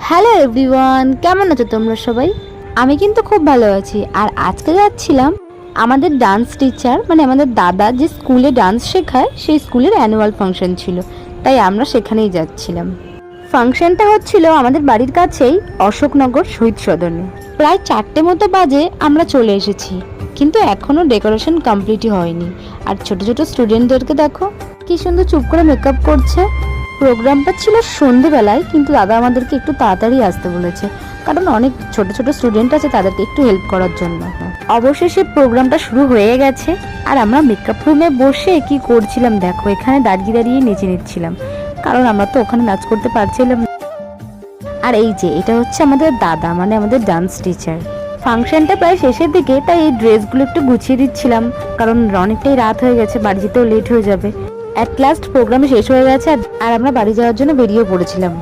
Hello everyone, কেমন আছো তোমরা সবাই? আমি কিন্তু খুব ভালো আছি। আর আজকে যাচ্ছিলাম আমাদের ডান্স টিচার মানে আমাদের দাদা যে স্কুলে ডান্স শেখায় সেই স্কুলের অ্যানুয়াল ফাংশন ছিল, তাই আমরা সেখানেই যাচ্ছিলাম। ফাংশনটা হচ্ছিল আমাদের বাড়ির কাছেই অশোকনগর শহীদ সদনে। প্রায় 4টে মতো বাজে আমরা চলে এসেছি, কিন্তু এখনও ডেকোরেশন কমপ্লিটই হয়নি। আর ছোট ছোট স্টুডেন্টদেরকে দেখো কি সুন্দর চুপ করে মেকআপ করছে। প্রোগ্রামটা ছিল সন্ধেবেলায়, কিন্তু দাদা আমাদেরকে একটু তাড়াতাড়ি আসতে বলেছে, কারণ অনেক ছোট ছোট স্টুডেন্ট আছে, তাদেরকে একটু হেল্প করার জন্য। অবশেষে প্রোগ্রামটা শুরু হয়ে গেছে, আর আমরা মেকআপ রুমে বসে কি করছিলাম দেখো, এখানে দাঁড়িয়ে দাঁড়িয়ে নেচে নিচ্ছিলাম, কারণ আমরা তো ওখানে নাচ করতে পারছিলাম না। আর এই যে এটা হচ্ছে আমাদের দাদা মানে আমাদের ডান্স টিচার। ফাংশনটা প্রায় শেষের দিকে, তাই এই ড্রেসগুলো একটু গুছিয়ে দিচ্ছিলাম, কারণ অনেকটাই রাত হয়ে গেছে, বাড়ি যেতেও লেট হয়ে যাবে। অ্যাট লাস্ট প্রোগ্রাম শেষ হয়ে গেছে আর আমরা বাড়ি যাওয়ার জন্য বেরিয়ে পড়েছিলাম।